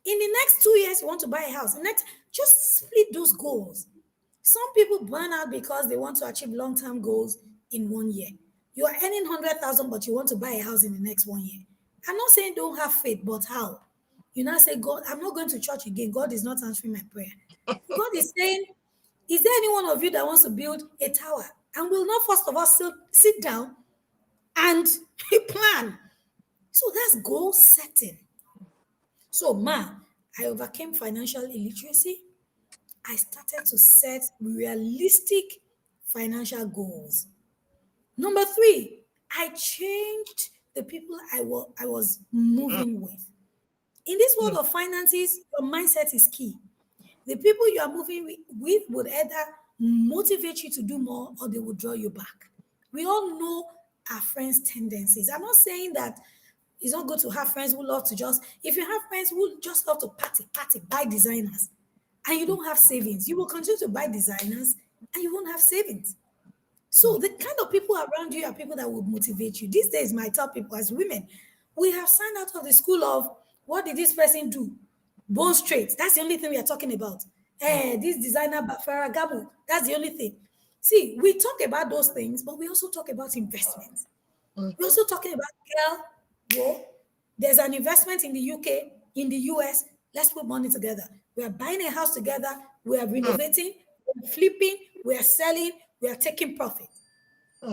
In the next 2 years, you want to buy a house. Just split those goals. Some people burn out because they want to achieve long-term goals in 1 year. You are earning 100,000, but you want to buy a house in the next 1 year. I'm not saying don't have faith, but how? You now say, God, I'm not going to church again. God is not answering my prayer. God is saying, is there any one of you that wants to build a tower and will not first of all sit down and plan? So that's goal setting. So, I overcame financial illiteracy. I started to set realistic financial goals. Number 3, I changed the people I was moving with. In this world of finances, your mindset is key. The people you are moving with would either motivate you to do more or they will draw you back. We all know our friends' tendencies. I'm not saying that it's not good to have friends who love to if you have friends who just love to party, buy designers, and you don't have savings, you will continue to buy designers and you won't have savings. So the kind of people around you are people that would motivate you. These days, my top people as women, we have signed out of the school of what did this person do? Bone straight. That's the only thing we are talking about. This designer Faragamu. That's the only thing. See, we talk about those things, but we also talk about investments. We're also talking about, well, there's an investment in the UK, in the US. Let's put money together. We are buying a house together. We are renovating, we're flipping, we are selling, we are taking profit.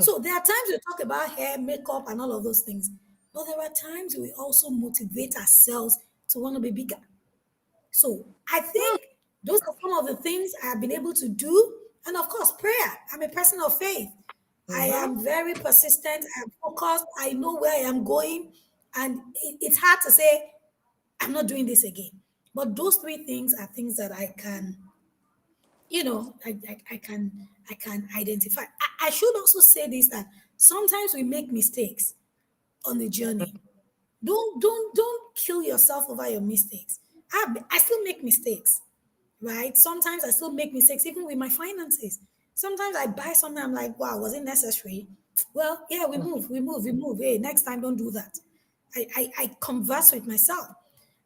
So there are times we talk about hair, makeup, and all of those things. But there are times we also motivate ourselves to want to be bigger. So I think those are some of the things I have been able to do. And of course, prayer. I'm a person of faith. I am very persistent. I'm focused. I know where I am going. And it's hard to say, I'm not doing this again. But those 3 things are things that I can, I can identify. I should also say this, that sometimes we make mistakes on the journey. Don't kill yourself over your mistakes. I still make mistakes, right? Sometimes I still make mistakes, even with my finances. Sometimes I buy something, I'm like, wow, was it necessary? Well, yeah, we move. Hey, next time, don't do that. I converse with myself.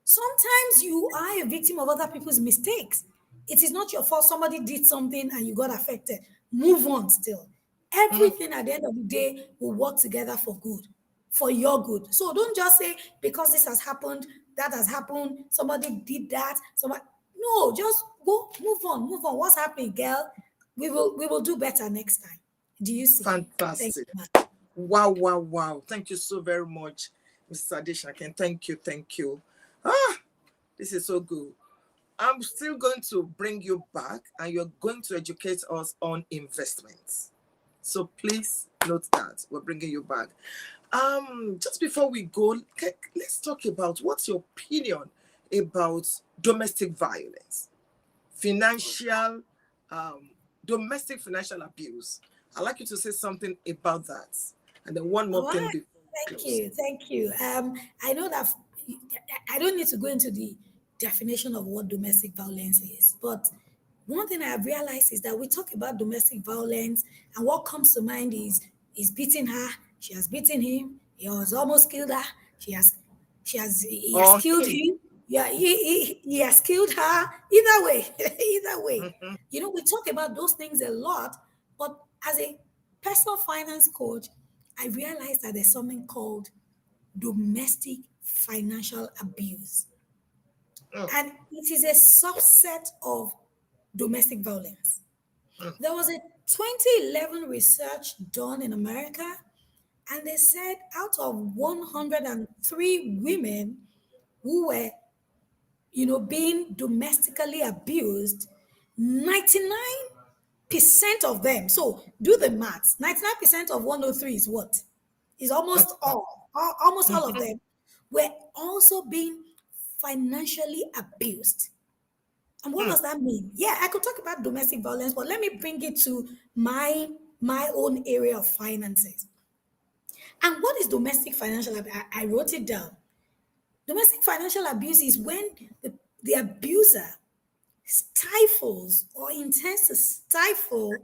Sometimes you are a victim of other people's mistakes. It is not your fault. Somebody did something and you got affected. Move on still. Everything at the end of the day will work together for good, for your good. So don't just say, because this has happened, that has happened, somebody did that. No, just go, move on. What's happening, girl? We will do better next time. Do you see? Thank Fantastic. you. Wow. Thank you so very much, Mrs. Adesakin. Thank you. This is so good. I'm still going to bring you back and you're going to educate us on investments. So please note that we're bringing you back. Just before we go, let's talk about what's your opinion about domestic violence. financial, um, domestic financial abuse. I'd like you to say something about that. And then one All more thing right. before we Thank close. you. Thank you. I know that I don't need to go into the definition of what domestic violence is, but one thing I have realized is that we talk about domestic violence, and what comes to mind is beating her. She has beaten him. He has almost killed her. He has Or killed him. him. Yeah, he has killed her. Either way, either way. Mhm. We talk about those things a lot, but as a personal finance coach, I realized that there's something called domestic financial abuse. Mm, And it is a subset of domestic violence. mm, There was a 2011 research done in America, and they said out of 103 women who were, being domestically abused, 99% of them, so do the maths, 99% of 103 is what? Is almost almost all of mhm. them were also being financially abused. And what Mm, does that mean? Yeah, I could talk about domestic violence, but let me bring it to my own area of finances. And what is domestic financial abuse? I wrote it down. Domestic financial abuse is when the abuser stifles or intends to stifle,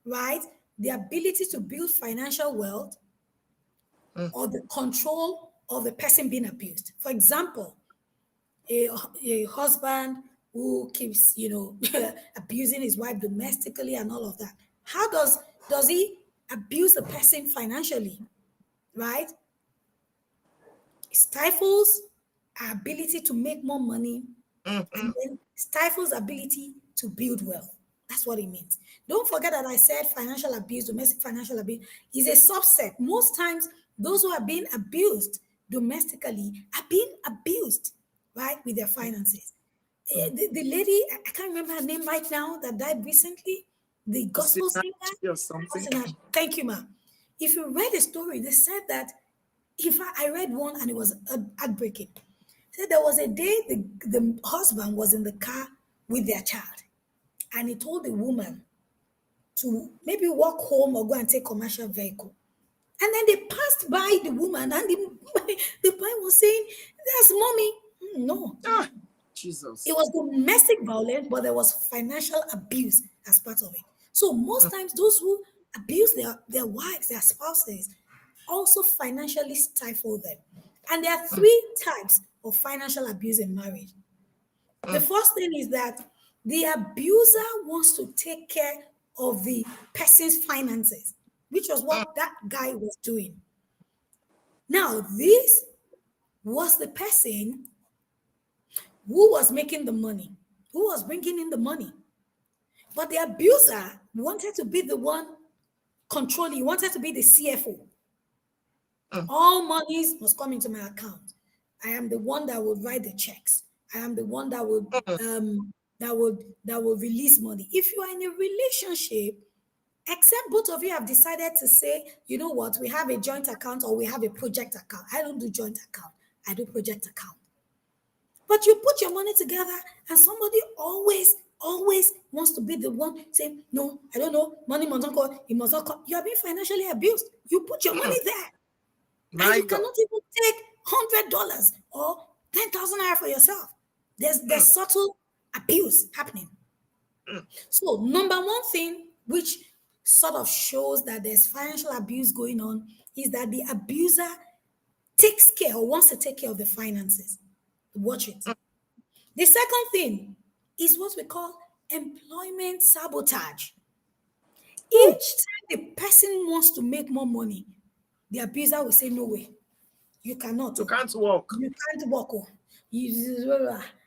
right, the ability to build financial wealth mm, or the control of the person being abused. For example, a husband who keeps, abusing his wife domestically and all of that. How does he abuse the person financially, right? Stifles our ability to make more money and mhm, then stifles ability to build wealth. That's what it means. Don't forget that I said financial abuse, domestic financial abuse is a subset. Most times, those who are being abused domestically are being abused, right, with their finances. mm. The lady, I can't remember her name right now, that died recently, the gospel singer. Or something. Thank you, ma'am. If you read the story, they said that, in fact, I read one and it was heartbreaking. Said there was a day the husband was in the car with their child, and he told the woman to maybe walk home or go and take commercial vehicle. And then they passed by the woman, and the boy was saying, "That's mommy." No, Ah, it Jesus. was domestic violence, but there was financial abuse as part of it. So most Mm, times, those who abuse their wives, their spouses, also financially stifle them. And there are mm, three types of financial abuse in marriage. The mm, first thing is that the abuser wants to take care of the person's finances, which was mm, what that guy was doing. Now, this was the person who was making the money, who was bringing in the money. But the abuser wanted to be the one controlling, he wanted to be the CFO. mm, All monies must come into my account. I am the one that would write the checks. I am the one mm, that would release money. If you are in a relationship, except both of you have decided to say, you know what, we have a joint account or we have a project account. I don't do joint account. I do project account. But you put your money together and somebody always wants to be the one saying, no, I don't know, money must not go, it must not come. You are being financially abused. You put your mm. money there and My you God. cannot even take $100 or 10,000 naira for yourself. There's Mm, subtle abuse happening. mm, So, number one thing which sort of shows that there's financial abuse going on is that the abuser takes care or wants to take care of the finances. Watch it. mm. The second thing is what we call employment sabotage. Ooh, Each time the person wants to make more money, the abuser will say, "No way, you cannot. you Oh. can't walk. You can't work. Oh.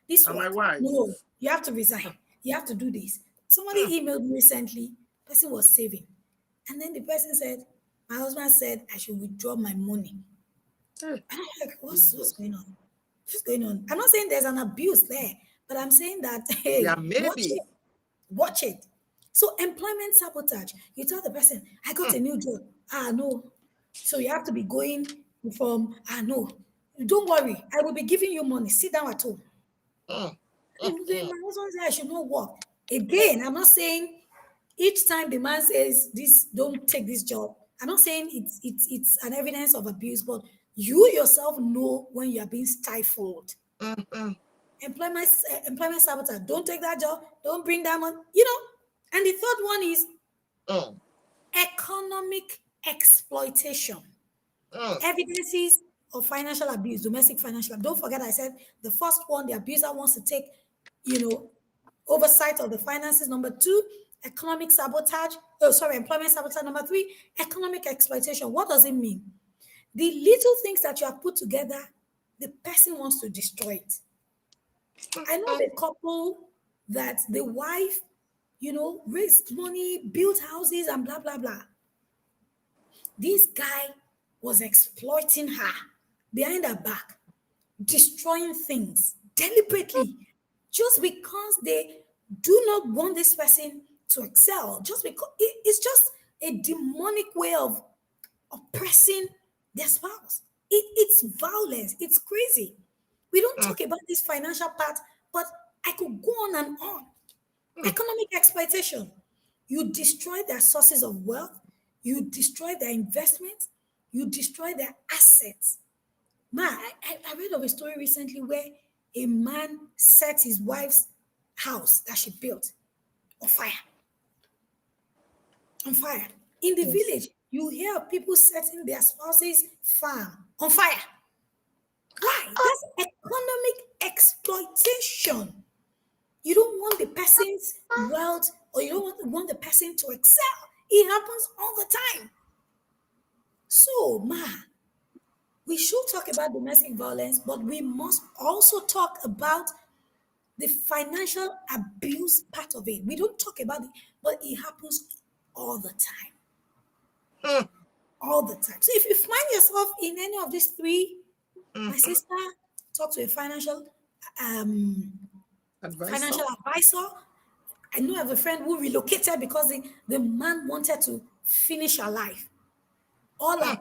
This And my work. wife. No, you have to resign. You have to do this." Mm, Somebody emailed me recently, person was saving. And then the person said, my husband said I should withdraw my money. eh, And I'm like, what's Jesus. going on? What's going on? I'm not saying there's an abuse there, but I'm saying that, Yeah, hey, watch maybe. it. Watch it. So employment sabotage. You tell the person, I got Mm, a new job. Ah, no. So you have to be going from, ah, no. Don't worry. I will be giving you money. Sit down at home. mm. My husband said I should not work. Again, I'm not saying each time the man says this, don't take this job. I'm not saying it's an evidence of abuse, but you yourself know when you are being stifled. Mm-mm. Employment sabotage. Don't take that job. Don't bring that money. And the third one is Mm. economic exploitation. Mm. Evidences of financial abuse, domestic financial abuse. Don't forget, I said the first one, the abuser wants to take, you know, oversight of the finances. Number two, economic sabotage. Oh, sorry, employment sabotage. Number three, economic exploitation. What does it mean? The little things that you have put together, the person wants to destroy it. I know of Mm. a couple that the wife, raised money, built houses, and blah, blah, blah. This guy was exploiting her behind her back, destroying things deliberately, just because they do not want this person to excel, just because it's just a demonic way of oppressing their spouse. It's violence, it's crazy. We don't Mm. talk about this financial part, but I could go on and on. Mm. Economic exploitation. You destroy their sources of wealth, you destroy their investments, you destroy their assets. Man, I read of a story recently where a man set his wife's house that she built on fire. On fire. In the Yes. village, you hear of people setting their spouse's farm on fire. Why? That's economic exploitation. You don't want the person's wealth, or you don't want the person to excel. It happens all the time. So, ma, we should talk about domestic violence, but we must also talk about the financial abuse part of it. We don't talk about it, but it happens all the time. Mm. All the time. So if you find yourself in any of these three, my Mm. sister, talk to a um Advisor. financial advisor. I know of a friend who relocated because the man wanted to finish her life. Mm. All her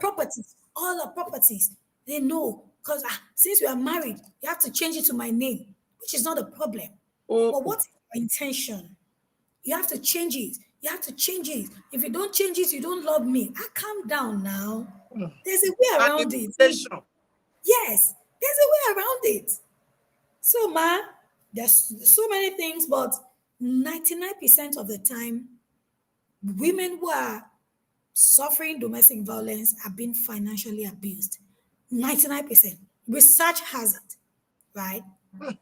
properties. They know because since we are married, you have to change it to my name, which is not a problem. Oh. But what is your intention? You have to change it. You have to change it. If you don't change it, you don't love me. Calm down now. Mm. There's a way around it. Manipulation. Yes, there's a way around it. So, ma, there's so many things, but 99% of the time, women who are suffering domestic violence are being financially abused. 99%. Research has it, right? Mm.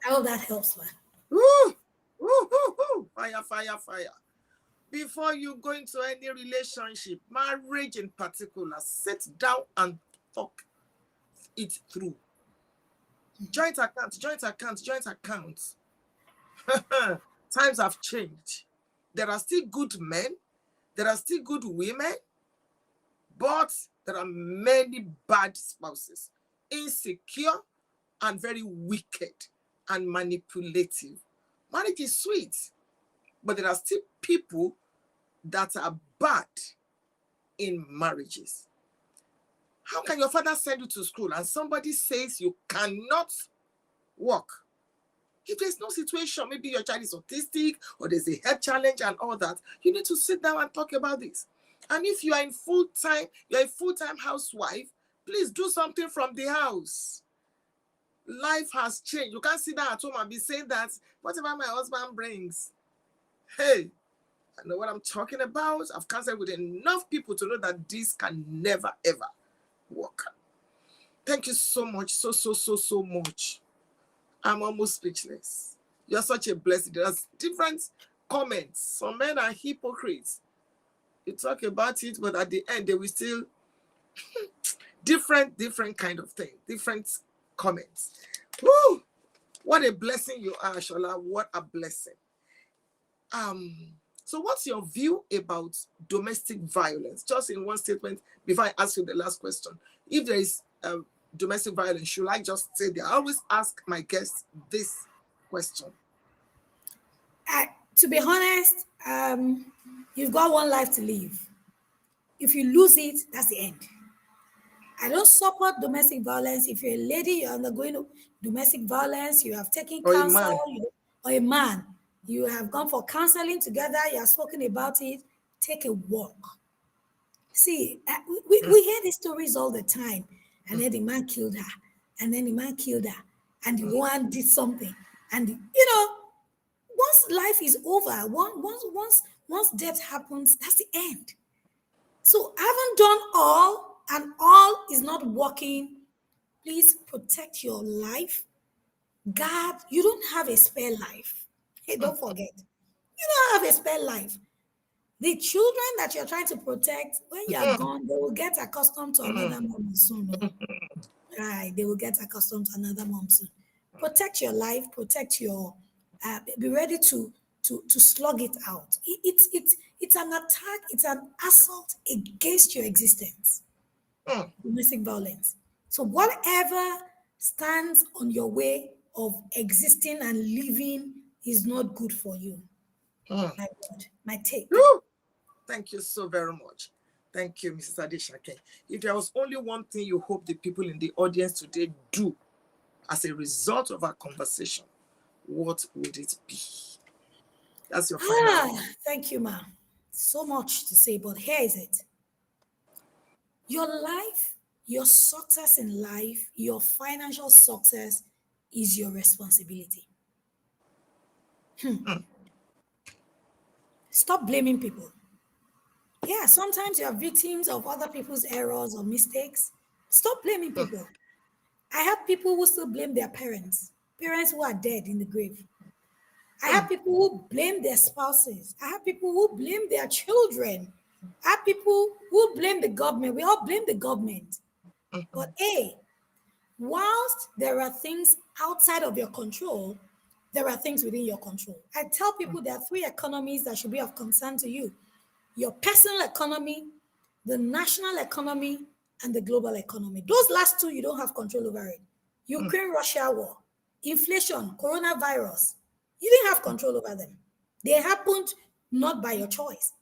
I hope that helps, man. Woo. Woo, woo, woo. Fire, fire, fire. Before you go into any relationship, marriage in particular, sit down and talk it through. Joint accounts, joint accounts, joint accounts. Times have changed. There are still good men, there are still good women, but there are many bad spouses, insecure and very wicked and manipulative. Marriage is sweet, but there are still people that are bad in marriages. How can your father send you to school and somebody says you cannot work? If there's no situation, maybe your child is autistic or there's a health challenge and all that, you need to sit down and talk about this. And if you are you're a full-time housewife, please do something from the house. Life has changed. You can't sit down at home and be saying that, whatever my husband brings. Hey, I know what I'm talking about. I've counseled with enough people to know that this can never, ever work. Thank you so much, so much. I'm almost speechless. You're such a blessing. There's different comments. Some men are hypocrites. You talk about it, but at the end, they will still different kind of thing, different comments. Woo! What a blessing you are, Shola. What a blessing. So what's your view about domestic violence? Just in one statement before I ask you the last question. If there is domestic violence, should I just say that? I always ask my guests this question. To be honest, you've got one life to live. If you lose it, that's the end. I don't support domestic violence. If you're a lady, you're undergoing domestic violence, you have taken Or a counsel, man. or a man, you have gone for counseling together, you have spoken about it, take a walk. See, we hear these stories all the time. And then the man killed her. And then the man killed her. And the one did something. And, once life is over, once death happens, that's the end. So having done all, and all is not working, please protect your life. God, you don't have a spare life. Hey, don't forget. You don't have a spare life. The children that you're trying to protect, when you're gone, they will get accustomed to another mom soon. Right, they will get accustomed to another mom soon. Protect your life, protect your, be ready to slug it out. It's an attack, it's an assault against your existence. Domestic violence. So whatever stands on your way of existing and living is not good for you. My word, my take. Woo! Thank you so very much. Thank you, Mrs. Adesakin. If there was only one thing you hope the people in the audience today do as a result of our conversation, what would it be? That's your final. Thank you, ma'am. So much to say, but here is it. Your life, your success in life, your financial success is your responsibility. Stop blaming people. Yeah, sometimes you are victims of other people's errors or mistakes. Stop blaming people. I have people who still blame their parents who are dead in the grave. I have people who blame their spouses. I have people who blame their children. I have people who blame the government. We all blame the government. But hey, whilst there are things outside of your control, there are things within your control. I tell people there are three economies that should be of concern to you: your personal economy, the national economy, and the global economy. Those last two, you don't have control over it. Ukraine-Russia war, inflation, coronavirus, you didn't have control over them. They happened not by your choice.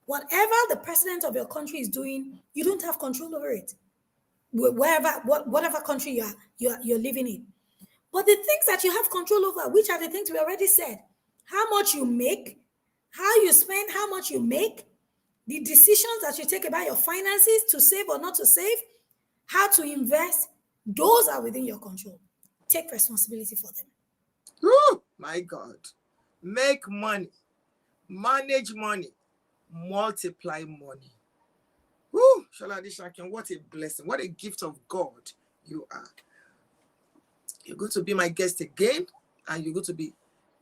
Whatever the president of your country is doing, you don't have control over it. Whatever country you're living in. But the things that you have control over, which are the things we already said: how much you make, how you spend, how much you make, the decisions that you take about your finances, to save or not to save, how to invest, those are within your control. Take responsibility for them. Oh, my God. Make money, manage money, multiply money. Woo, Sola Adesakin, what a blessing, what a gift of God you are. You're going to be my guest again, and you're going to be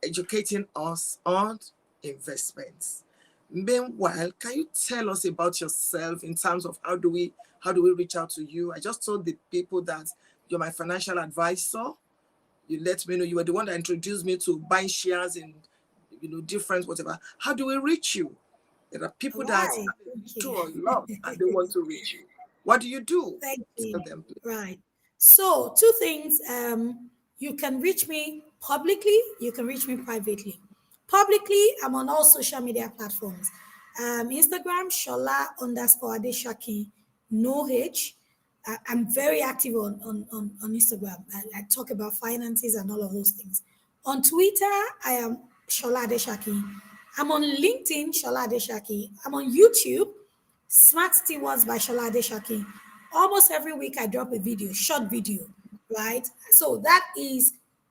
educating us on investments. Meanwhile, can you tell us about yourself in terms of how do we reach out to you? I just told the people that you're my financial advisor. You let me know you were the one that introduced me to buying shares in different whatever. How do we reach you? There are people that Right. do a lot and they want to reach you. What do you do? Thank you. Tell them, please. Right. So, two things. You can reach me publicly, you can reach me privately. Publicly, I'm on all social media platforms. Instagram, Shola_Adesakin, no H. I'm very active on Instagram. I talk about finances and all of those things. On Twitter, I am Shola Adesakin. I'm on LinkedIn, Shola Adesakin. I'm on YouTube, Smart Stewards by Shola Adesakin. Almost every week I drop a video, short video, right? So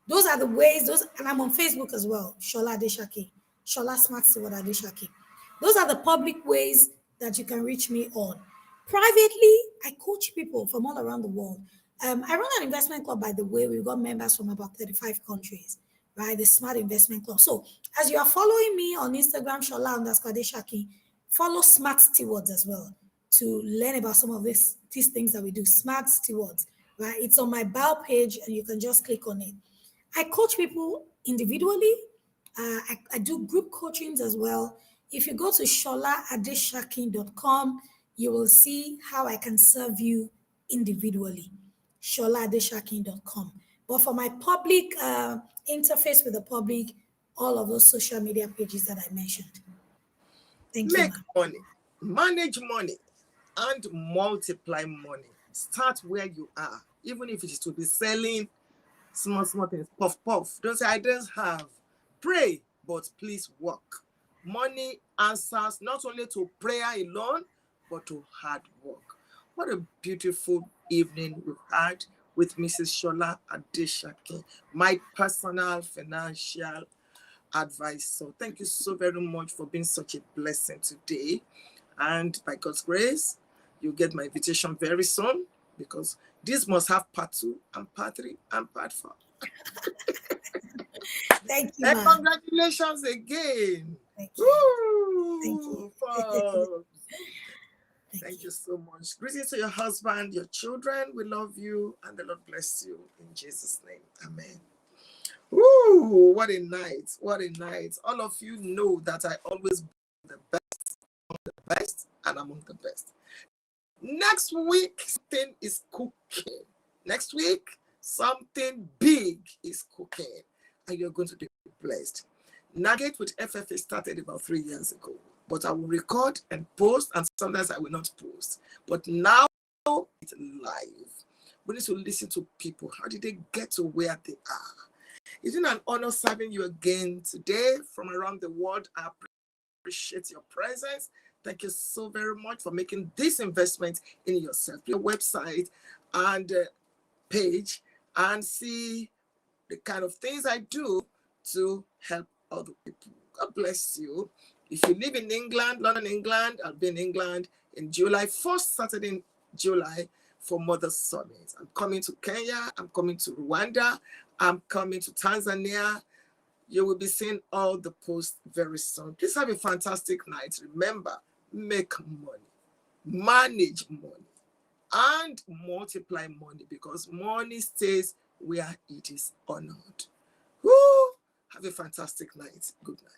those are the ways, and I'm on Facebook as well, Shola Adesakin, Shola Smart Steward Adesakin. Those are the public ways that you can reach me on. Privately, I coach people from all around the world. I run an investment club, by the way. We've got members from about 35 countries, right? The Smart Investment Club. So as you are following me on Instagram, Shola_Adesakin, follow Smart Stewards as well to learn about some of these things that we do. Smart Stewards, right? It's on my bio page and you can just click on it. I coach people individually. I do group coachings as well. If you go to sholaadeshakin.com, you will see how I can serve you individually. sholaadeshakin.com. But for my public interface with the public, all of those social media pages that I mentioned. Thank you, Make ma'am. money, manage money, and multiply money. Start where you are, even if it is to be selling Small, small things. Puff, puff. Don't say, I don't have. Pray, but please work. Money answers not only to prayer alone, but to hard work. What a beautiful evening we've had with Mrs. Sola Adesakin, my personal financial advisor. Thank you so very much for being such a blessing today. And by God's grace, you'll get my invitation very soon, because this must have part 2 and part 3 and part 4. Thank you, And ma. congratulations again. Thank you. Woo! Thank you. Folks. Thank Thank you. you so much. Greetings to your husband, your children. We love you, and the Lord bless you in Jesus' name. Amen. Woo! What a night. What a night. All of you know that I always be the best and among the best. Next week, something is cooking. Next week, something big is cooking, and you're going to be blessed. Nugget with FFA started about 3 years ago, but I will record and post, and sometimes I will not post. But now it's live. We need to listen to people. How did they get to where they are? Isn't it an honor serving you again today from around the world? I appreciate your presence. Thank you so very much for making this investment in yourself. Your website and page, and see the kind of things I do to help other people. God bless you. If you live in England, London, England, I'll be in England in July, first Saturday in July for Mother's Summit. I'm coming to Kenya. I'm coming to Rwanda. I'm coming to Tanzania. You will be seeing all the posts very soon. Please have a fantastic night. Remember, make money, manage money, and multiply money, because money stays where it is honored. Woo! Have a fantastic night. Good night.